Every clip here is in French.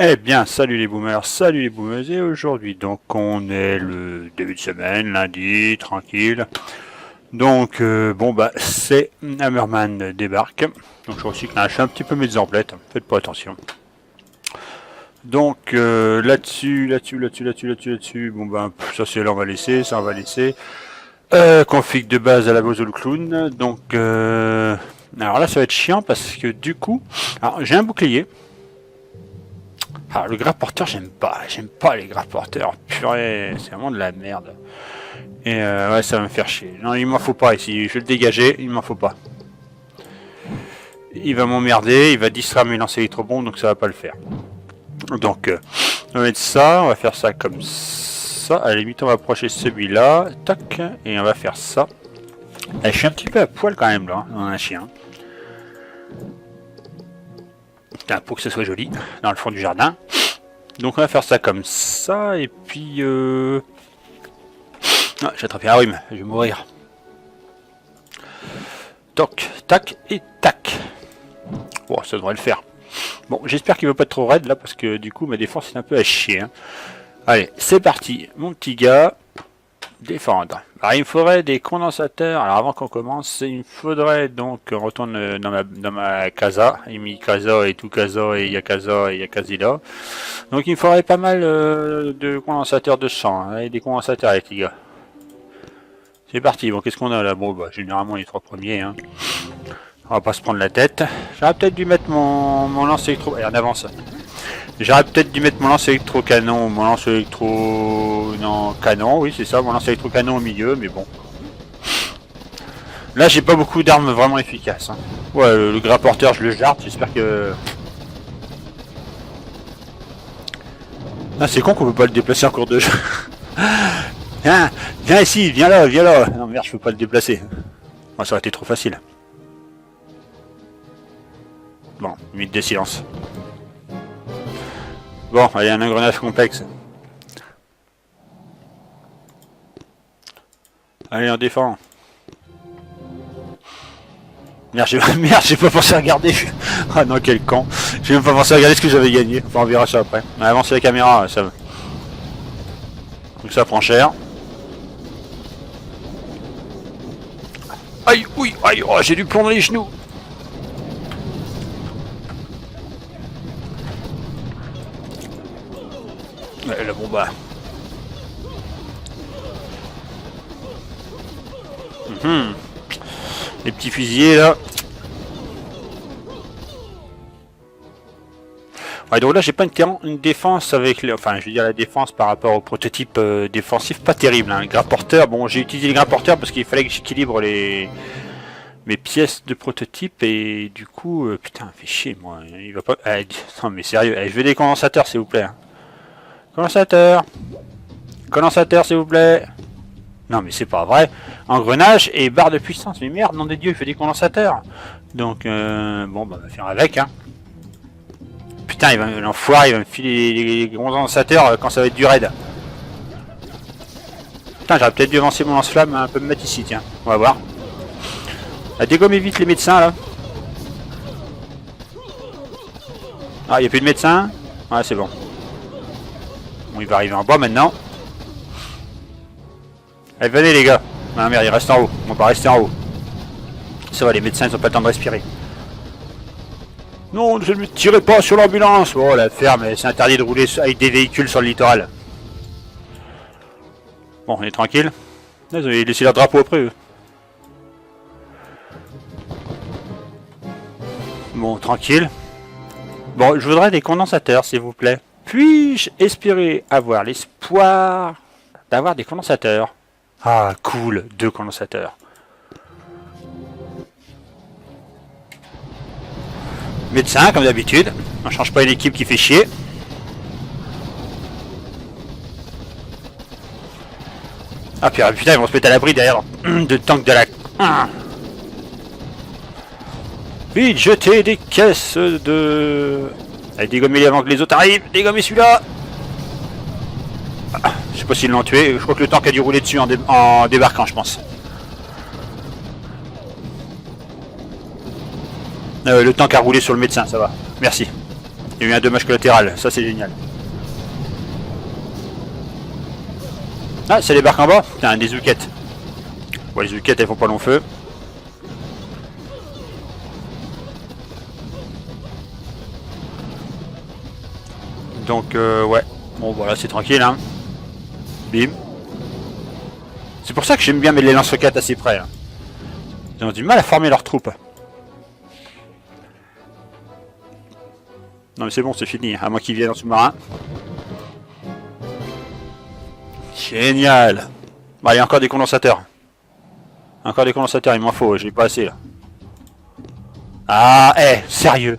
Eh bien, salut les boomers, et aujourd'hui, donc, on est le début de semaine, lundi, tranquille. Donc, bon, bah, c'est Hammerman débarque. Donc, je recycle, je fais un petit peu mes emplettes, faites pas attention. Donc, là-dessus, bon, bah, ça, c'est là, on va laisser, ça, on va laisser. Config de base à la Bozol Clown, donc, alors là, ça va être chiant parce que, du coup, alors, j'ai un bouclier. Ah, le grapporteur, j'aime pas les grapporteurs. Purée, c'est vraiment de la merde. Et ouais, ça va me faire chier. Non, il m'en faut pas ici. Je vais le dégager, il m'en faut pas. Il va m'emmerder, il va distraire mes lancers électrobombes, donc ça va pas le faire. Donc, on va mettre ça, on va faire ça comme ça. À la limite, on va approcher celui-là. Tac, et on va faire ça. Et je suis un petit peu à poil quand même là, dans un chien. Pour que ce soit joli dans le fond du jardin. Donc on va faire ça comme ça et puis ah, j'ai attrapé un rhume, je vais mourir. Toc, tac et tac. Bon, ça devrait le faire. Bon, j'espère qu'il ne va pas être trop raide là parce que du coup ma défense est un peu à chier. Hein. Allez, c'est parti, mon petit gars. Défendre. Alors, il me faudrait des condensateurs. Alors avant qu'on commence, il me faudrait donc on retourne dans ma casa. Il mis casa et tout casa et il y a casa et il y a Casilla. Donc il me faudrait pas mal de condensateurs de sang. Hein, et des condensateurs avec les gars. C'est parti. Bon, qu'est-ce qu'on a là? Bon, bah généralement les trois premiers. Hein. On va pas se prendre la tête. J'aurais peut-être dû mettre mon lance électro. Allez, on avance. J'aurais peut-être dû mettre mon lance électro-canon, mon lance électro... Non, canon, oui c'est ça, mon lance électro-canon au milieu, mais bon. Là j'ai pas beaucoup d'armes vraiment efficaces. Hein. Ouais, le grapporteur je le jarde, j'espère que... Ah c'est con qu'on peut pas le déplacer en cours de jeu. Viens ici, viens là. Non merde, je peux pas le déplacer. Oh, ça aurait été trop facile. Bon, minute de silence. Bon, allez, un engrenage complexe. Allez, on défend. Merde, j'ai pas pensé à regarder. Ah non, quel con. J'ai même pas pensé à regarder ce que j'avais gagné. Enfin, on verra ça après. On va avancer la caméra, ça va. Donc ça prend cher. Aïe, oui, aïe, oh, j'ai du plomb dans les genoux. Ouais, la bombe. Les petits fusillés là. Ouais, donc là j'ai pas une défense avec les... Enfin je veux dire la défense par rapport au prototype défensif pas terrible. Hein. Le grapporteur, bon j'ai utilisé le grapporteur parce qu'il fallait que j'équilibre mes pièces de prototype et du coup... putain fait chier moi. Il va pas... non mais sérieux, je veux des condensateurs s'il vous plaît. Hein. Condensateur s'il vous plaît. Non mais c'est pas vrai. Engrenage et barre de puissance. Mais merde, nom des dieux, il fait des condensateurs. Donc bon bah on va faire avec hein. Putain, l'enfoiré, il va me filer les condensateurs quand ça va être du raid. Putain, j'aurais peut-être dû avancer mon lance-flamme un peu me mettre ici, tiens. On va voir. Dégommez vite les médecins là. Ah, il n'y a plus de médecins. Ouais, c'est bon. Bon, il va arriver en bas maintenant. Allez, venez les gars. Ah merde, il reste en haut. On va rester en haut. Ça va, les médecins ils ont pas le temps de respirer. Non, ne tirez pas sur l'ambulance. Oh la ferme, c'est interdit de rouler avec des véhicules sur le littoral. Bon, on est tranquille. Ils ont laissé leur drapeau après eux. Bon, tranquille. Bon, je voudrais des condensateurs, s'il vous plaît. Puis-je espérer avoir l'espoir d'avoir des condensateurs? Ah, cool, 2 condensateurs. Médecin, comme d'habitude. On change pas une équipe qui fait chier. Ah putain, ils vont se mettre à l'abri derrière de tank de la... Vite, jetez des caisses de... Allez, dégommez-les avant que les autres arrivent. Dégommez celui-là. Je sais pas s'ils l'ont tué. Je crois que le tank a dû rouler dessus en débarquant, je pense. Le tank a roulé sur le médecin, ça va. Merci. Il y a eu un dommage collatéral, ça c'est génial. Ah, ça débarque en bas. Putain, des zoukettes. Bon, les zoukettes elles font pas long feu. Donc ouais. Bon voilà, c'est tranquille hein. Bim. C'est pour ça que j'aime bien mettre les lance-roquettes assez près. Là. Ils ont du mal à former leurs troupes. Non mais c'est bon, c'est fini. À moins qu'ils viennent en sous-marin. Génial. Bon, il y a encore des condensateurs. Encore des condensateurs, il m'en faut, je l'ai pas assez là. Ah, sérieux.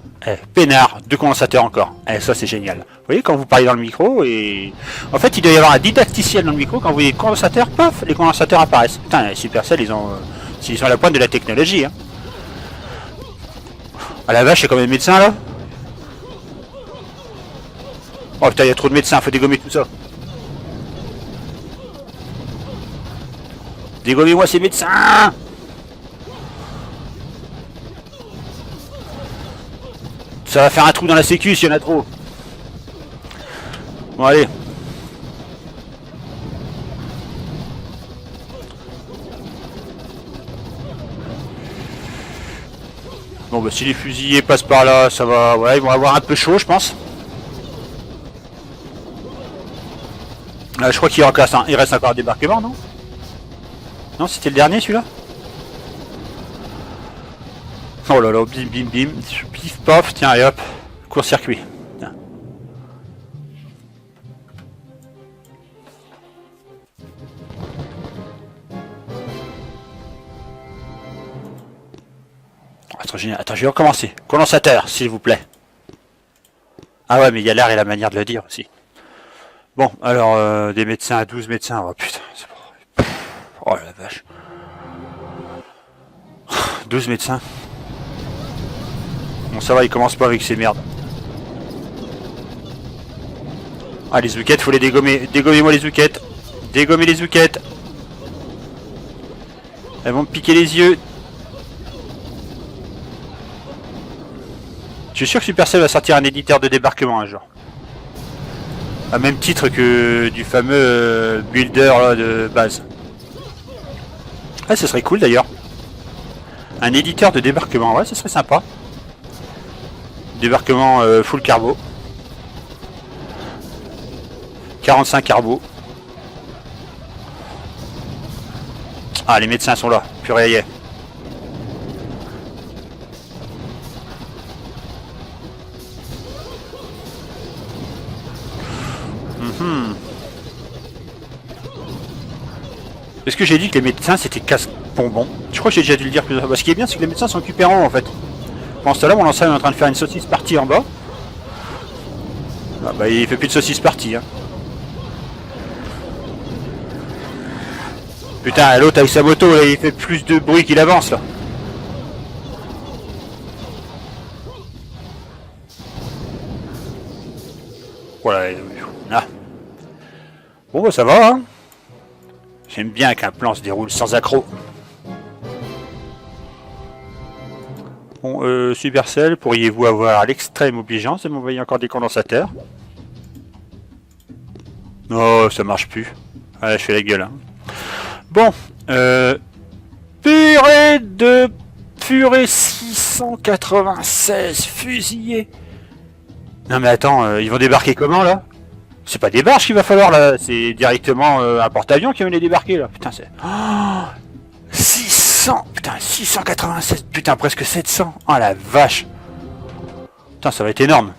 Peinard, 2 condensateurs encore. Ça c'est génial. Vous voyez quand vous parlez dans le micro et... En fait il doit y avoir un didacticiel dans le micro, quand vous voyez les condensateurs, paf, les condensateurs apparaissent. Putain, les Supercell ils ont... ils sont à la pointe de la technologie. Hein. Ah la vache, il y a combien de médecins là? Oh putain, il y a trop de médecins, faut dégommer tout ça. Dégommez-moi ces médecins! Ça va faire un trou dans la sécu s'il y en a trop. Bon allez. Bon bah si les fusiliers passent par là, ça va... Ouais, ils vont avoir un peu chaud je pense. Je crois qu'il reste encore un débarquement, non? Non, c'était le dernier celui-là? Oh là là, bim bim bim, pif paf, tiens et hop, court-circuit. Attends, je vais recommencer. Condensateur, s'il vous plaît. Ah ouais, mais il y a l'air et la manière de le dire aussi. Bon, alors, des médecins à 12 médecins, oh putain, c'est bon. Oh la vache. 12 médecins. Bon, ça va, ils commencent pas avec ces merdes. Ah, les zoukettes, faut les dégommer. Dégommez-moi les zoukettes. Dégommez les zoukettes. Elles vont me piquer les yeux. Je suis sûr que Supercell va sortir un éditeur de débarquement un jour. À même titre que du fameux builder là, de base. Ah, ce serait cool d'ailleurs. Un éditeur de débarquement, ouais, ce serait sympa. Débarquement full carbo. 45 carbo. Ah, les médecins sont là. Purée. Est-ce que j'ai dit que les médecins c'était casse-bonbon? Je crois que j'ai déjà dû le dire plusieurs fois. Ce qui est bien, c'est que les médecins sont occupés en haut en fait. Pendant ce temps-là, mon lanceur est en train de faire une saucisse partie en bas. Ah bah, il fait plus de saucisse partie. Hein. Putain, l'autre avec sa moto, là, il fait plus de bruit qu'il avance là. Voilà. Là. Bon bah ça va hein. J'aime bien qu'un plan se déroule sans accroc. Bon, Supercell, pourriez-vous avoir l'extrême obligeance de m'envoyer encore des condensateurs? Oh, ça marche plus. Ah, je fais la gueule. Hein. Bon, purée 696 fusillés. Non mais attends, ils vont débarquer comment là? C'est pas des barges qu'il va falloir là, c'est directement un porte-avions qui va les débarquer là. Putain, c'est... Oh, 600, putain, 696, putain, presque 700. Oh la vache. Putain, ça va être énorme.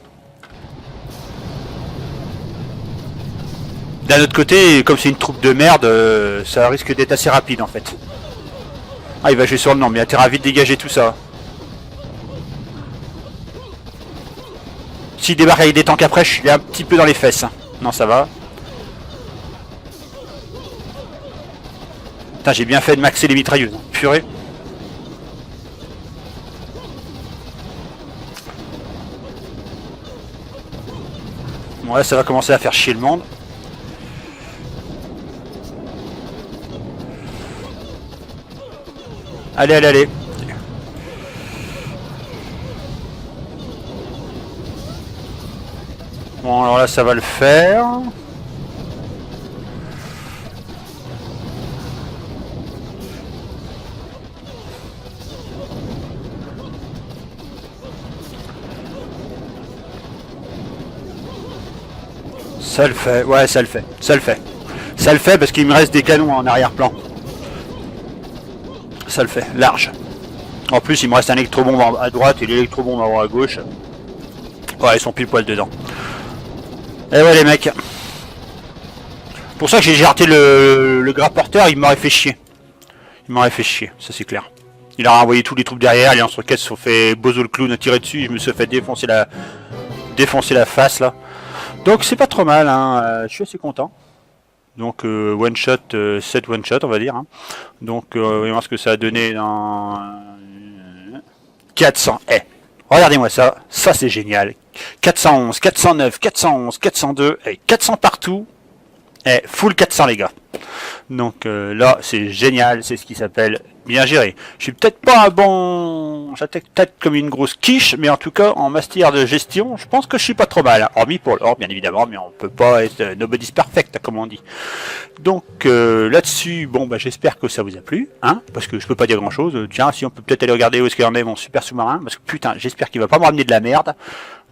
D'un autre côté, comme c'est une troupe de merde, ça risque d'être assez rapide en fait. Ah, il va jouer sur le nom, mais il a intérêt à vite dégager tout ça. S'il débarque avec des tanks après, je suis un petit peu dans les fesses. Non, ça va. Putain, j'ai bien fait de maxer les mitrailleuses. Purée. Bon, là, ça va commencer à faire chier le monde. Allez, allez, allez. Bon, alors là, ça va le faire. Ça le fait, ouais, ça le fait, ça le fait. Ça le fait parce qu'il me reste des canons en arrière-plan. Ça le fait, large. En plus, il me reste un électrobombe à droite et l'électrobombe à gauche. Ouais, ils sont pile poil dedans. Et ouais, les mecs. Pour ça que j'ai jarté le grapporteur, il m'aurait fait chier. Il m'aurait fait chier, ça c'est clair. Il a renvoyé tous les troupes derrière, les lance-roquettes se sont fait bozo le clown a tiré dessus, je me suis fait défoncer la face là. Donc c'est pas trop mal, hein. Je suis assez content. Donc one shot, 7 one shot on va dire. Hein. Donc on va voir ce que ça a donné dans 400. Regardez-moi ça, ça c'est génial. 411, 409, 411, 402, 400 partout. Full 400 les gars. Donc là c'est génial, c'est ce qui s'appelle bien géré. Je suis peut-être pas un bon, j'attaque peut-être comme une grosse quiche, mais en tout cas en matière de gestion, je pense que je suis pas trop mal. Hormis pour l'or bien évidemment, mais on peut pas être nobody's perfect comme on dit. Donc là-dessus, bon bah j'espère que ça vous a plu, hein, parce que je peux pas dire grand chose. Tiens, si on peut peut-être aller regarder où est-ce qu'il en est mon super sous-marin, parce que putain, j'espère qu'il va pas me ramener de la merde,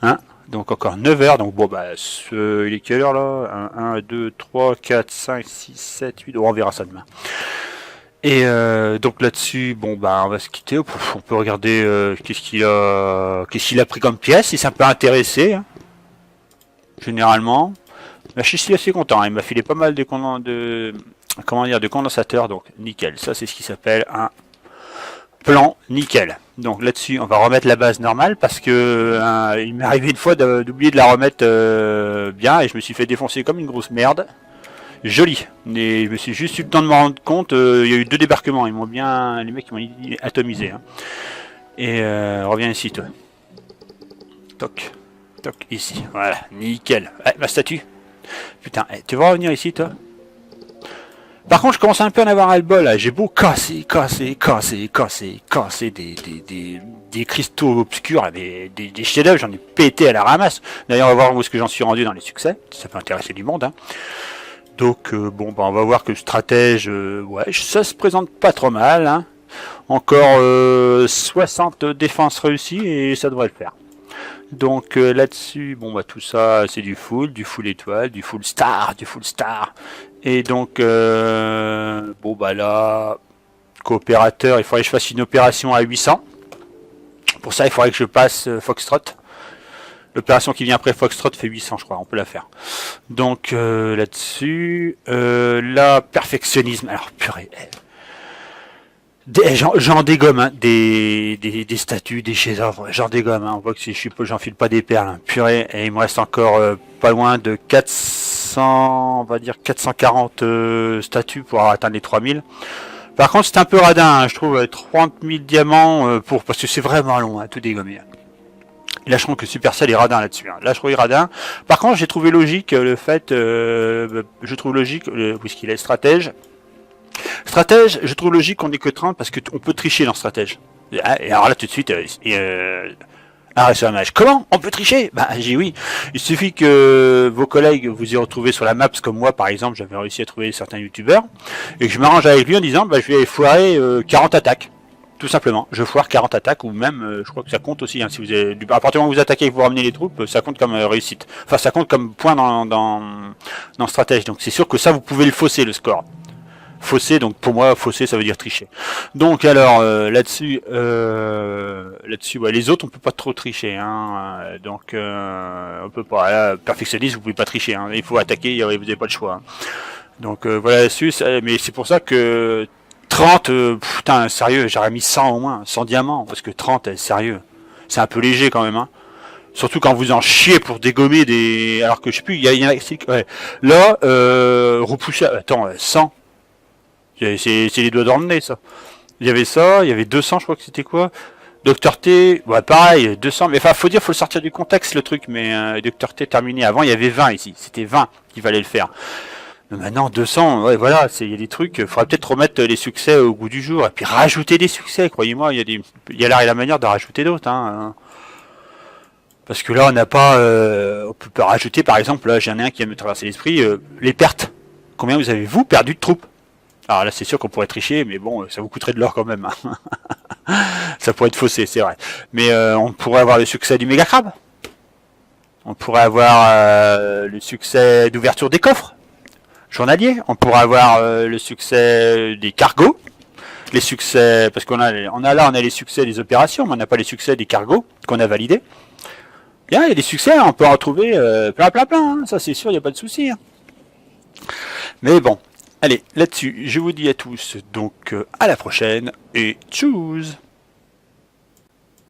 hein. Donc encore 9 heures, donc bon bah il est quelle heure là 1, 2, 3, 4, 5, 6, 7, 8, on verra ça demain. Et donc là-dessus, bon bah on va se quitter, on peut regarder qu'est-ce qu'il a pris comme pièce, si ça peut intéresser, hein. Généralement. Là, je suis assez content, hein. Il m'a filé pas mal de condensateurs, donc nickel, ça c'est ce qui s'appelle un plan nickel. Donc là-dessus, on va remettre la base normale parce que il m'est arrivé une fois d'oublier de la remettre bien et je me suis fait défoncer comme une grosse merde. Joli. Et je me suis juste eu le temps de me rendre compte. Il y a eu 2 débarquements. Ils m'ont bien, les mecs m'ont atomisé. Hein. Et reviens ici, toi. Toc, toc, ici. Voilà, nickel. Ma statue. Putain, tu vas revenir ici, toi. Par contre, je commence un peu à en avoir ras-le-bol, là. J'ai beau casser des cristaux obscurs, des chefs-d'œuvre, j'en ai pété à la ramasse. D'ailleurs, on va voir où est-ce que j'en suis rendu dans les succès. Ça peut intéresser du monde, hein. Donc, bon, bah, on va voir que le stratège, ouais, ça se présente pas trop mal, hein. Encore 60 défenses réussies et ça devrait le faire. Donc là-dessus, bon bah tout ça c'est du full étoile, du full star. Et donc bon bah là, coopérateur, il faudrait que je fasse une opération à 800. Pour ça il faudrait que je passe Foxtrot. L'opération qui vient après Foxtrot fait 800 je crois, on peut la faire. Donc là-dessus, là, perfectionnisme, alors purée. J'en dégomme, hein, des statues, des chefs-d'œuvre, j'en dégomme, hein, on voit que j'enfile pas des perles, hein, purée, et il me reste encore pas loin de 400, on va dire 440 statues pour atteindre les 3000. Par contre c'est un peu radin, hein, je trouve 30 000 diamants parce que c'est vraiment long, hein, tout dégommer. Là je trouve que Supercell est radin là-dessus, hein. Là je trouve radin. Par contre j'ai trouvé logique le fait, je trouve logique, puisqu'il est stratège, je trouve logique qu'on ait que 30 parce qu'on peut tricher dans stratège. Et alors là tout de suite, arrêt sur la mage. Comment on peut tricher? Bah j'ai oui. Il suffit que vos collègues vous y retrouvez sur la map, comme moi par exemple, j'avais réussi à trouver certains youtubeurs, et que je m'arrange avec lui en disant bah je vais foirer 40 attaques. Tout simplement, je foire 40 attaques, ou même, je crois que ça compte aussi, hein, si vous avez, à partir du moment où vous attaquez et que vous ramenez les troupes, ça compte comme réussite. Enfin, ça compte comme point dans stratège. Donc c'est sûr que ça, vous pouvez le fausser, le score. Fausser, donc pour moi, fausser, ça veut dire tricher. Donc alors, là-dessus, ouais, les autres, on peut pas trop tricher. Hein, donc, on peut pas. Là, perfectionniste, vous pouvez pas tricher. Hein, il faut attaquer, vous n'avez pas le choix. Hein. Donc voilà, là-dessus, mais c'est pour ça que 30, putain, sérieux, j'aurais mis 100 au moins, 100 diamants, parce que 30, sérieux, c'est un peu léger quand même, hein. Surtout quand vous en chiez pour dégommer des... Alors que je sais plus, il y en a... Ouais. Là, repousser... Attends, 100. C'est les doigts dans le nez, ça. Il y avait ça, il y avait 200, je crois que c'était quoi. Dr T, ouais, pareil, 200, mais enfin, faut le sortir du contexte, le truc, mais Dr T terminé. Avant, il y avait 20 ici, c'était 20 qu'il fallait le faire. Maintenant 200, ouais voilà, il y a des trucs, il faudrait peut-être remettre les succès au goût du jour, et puis rajouter des succès, croyez-y-moi, il y a l'art et la manière de rajouter d'autres, hein. Parce que là, on n'a pas... on peut pas rajouter, par exemple, là, j'en ai un qui vient de me traverser l'esprit, les pertes. Combien vous avez-vous perdu de troupes? Alors là, c'est sûr qu'on pourrait tricher, mais bon, ça vous coûterait de l'or quand même. Hein. Ça pourrait être faussé, c'est vrai. Mais on pourrait avoir le succès du méga crabe. On pourrait avoir le succès d'ouverture des coffres journaliers. On pourrait avoir le succès des cargos. Les succès, parce qu'on a les succès des opérations, mais on n'a pas les succès des cargos qu'on a validés. Bien, il y a des succès, on peut en trouver plein, hein. Ça c'est sûr, il n'y a pas de souci. Hein. Mais bon, allez, là-dessus, je vous dis à tous, donc à la prochaine, et tchuss.